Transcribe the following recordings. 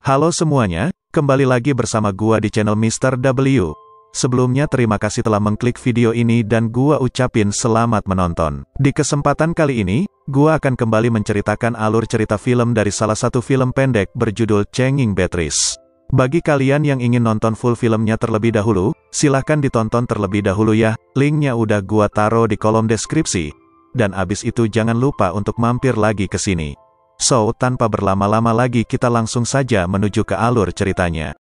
Halo semuanya, kembali lagi bersama gua di channel Mr. W. Sebelumnya terima kasih telah mengklik video ini dan gua ucapin selamat menonton. Di kesempatan kali ini, gua akan kembali menceritakan alur cerita film dari salah satu film pendek berjudul Changing Beatrice. Bagi kalian yang ingin nonton full filmnya terlebih dahulu, silahkan ditonton terlebih dahulu ya, linknya udah gua taruh di kolom deskripsi. Dan abis itu jangan lupa untuk mampir lagi ke sini. So, tanpa berlama-lama lagi kita langsung saja menuju ke alur ceritanya.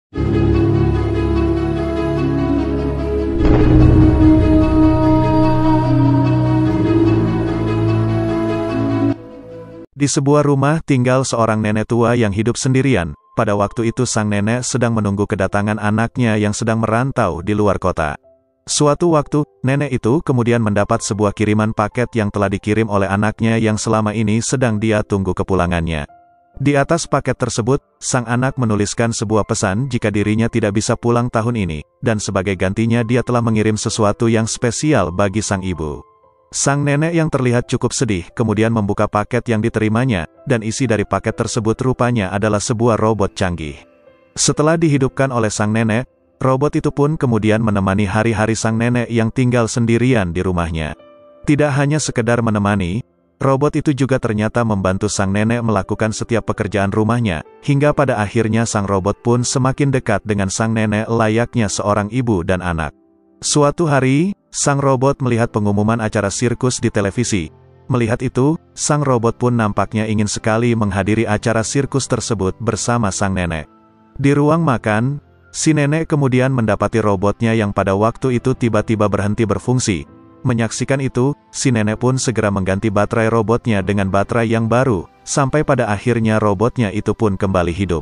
Di sebuah rumah tinggal seorang nenek tua yang hidup sendirian. Pada waktu itu sang nenek sedang menunggu kedatangan anaknya yang sedang merantau di luar kota. Suatu waktu, nenek itu kemudian mendapat sebuah kiriman paket yang telah dikirim oleh anaknya yang selama ini sedang dia tunggu kepulangannya. Di atas paket tersebut, sang anak menuliskan sebuah pesan jika dirinya tidak bisa pulang tahun ini, dan sebagai gantinya dia telah mengirim sesuatu yang spesial bagi sang ibu. Sang nenek yang terlihat cukup sedih kemudian membuka paket yang diterimanya, dan isi dari paket tersebut rupanya adalah sebuah robot canggih. Setelah dihidupkan oleh sang nenek, robot itu pun kemudian menemani hari-hari sang nenek yang tinggal sendirian di rumahnya. Tidak hanya sekedar menemani, robot itu juga ternyata membantu sang nenek melakukan setiap pekerjaan rumahnya, hingga pada akhirnya sang robot pun semakin dekat dengan sang nenek layaknya seorang ibu dan anak. Suatu hari, sang robot melihat pengumuman acara sirkus di televisi. Melihat itu, sang robot pun nampaknya ingin sekali menghadiri acara sirkus tersebut bersama sang nenek. Di ruang makan, si nenek kemudian mendapati robotnya yang pada waktu itu tiba-tiba berhenti berfungsi. Menyaksikan itu, si nenek pun segera mengganti baterai robotnya dengan baterai yang baru, sampai pada akhirnya robotnya itu pun kembali hidup.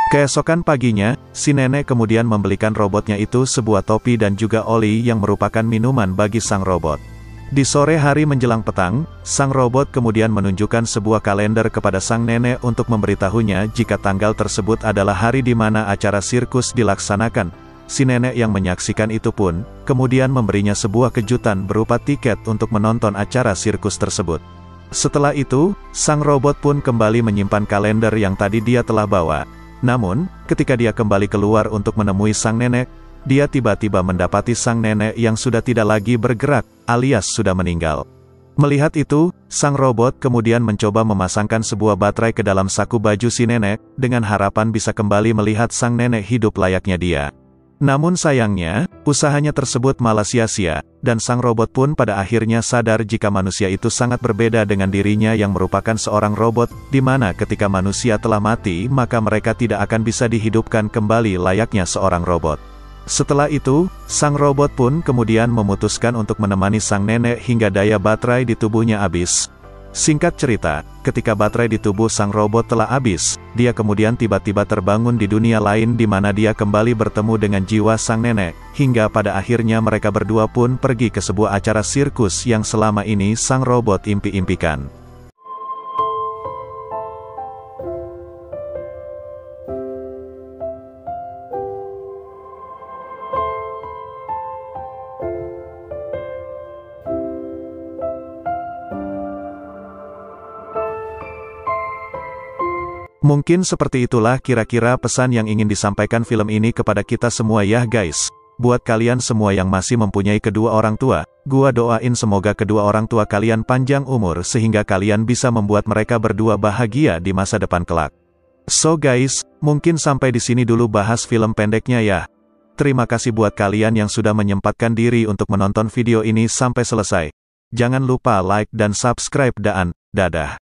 Keesokan paginya, si nenek kemudian membelikan robotnya itu sebuah topi dan juga oli yang merupakan minuman bagi sang robot. Di sore hari menjelang petang, sang robot kemudian menunjukkan sebuah kalender kepada sang nenek untuk memberitahunya jika tanggal tersebut adalah hari di mana acara sirkus dilaksanakan. Si nenek yang menyaksikan itu pun, kemudian memberinya sebuah kejutan berupa tiket untuk menonton acara sirkus tersebut. Setelah itu, sang robot pun kembali menyimpan kalender yang tadi dia telah bawa. Namun, ketika dia kembali keluar untuk menemui sang nenek, dia tiba-tiba mendapati sang nenek yang sudah tidak lagi bergerak, alias sudah meninggal. Melihat itu, sang robot kemudian mencoba memasangkan sebuah baterai ke dalam saku baju si nenek, dengan harapan bisa kembali melihat sang nenek hidup layaknya dia. Namun sayangnya, usahanya tersebut malah sia-sia, dan sang robot pun pada akhirnya sadar jika manusia itu sangat berbeda dengan dirinya yang merupakan seorang robot, di mana ketika manusia telah mati maka mereka tidak akan bisa dihidupkan kembali layaknya seorang robot. Setelah itu, sang robot pun kemudian memutuskan untuk menemani sang nenek hingga daya baterai di tubuhnya habis. Singkat cerita, ketika baterai di tubuh sang robot telah habis, dia kemudian tiba-tiba terbangun di dunia lain di mana dia kembali bertemu dengan jiwa sang nenek, hingga pada akhirnya mereka berdua pun pergi ke sebuah acara sirkus yang selama ini sang robot impi-impikan. Mungkin seperti itulah kira-kira pesan yang ingin disampaikan film ini kepada kita semua ya guys. Buat kalian semua yang masih mempunyai kedua orang tua, gua doain semoga kedua orang tua kalian panjang umur sehingga kalian bisa membuat mereka berdua bahagia di masa depan kelak. So guys, mungkin sampai di sini dulu bahas film pendeknya ya. Terima kasih buat kalian yang sudah menyempatkan diri untuk menonton video ini sampai selesai. Jangan lupa like dan subscribe dan dadah.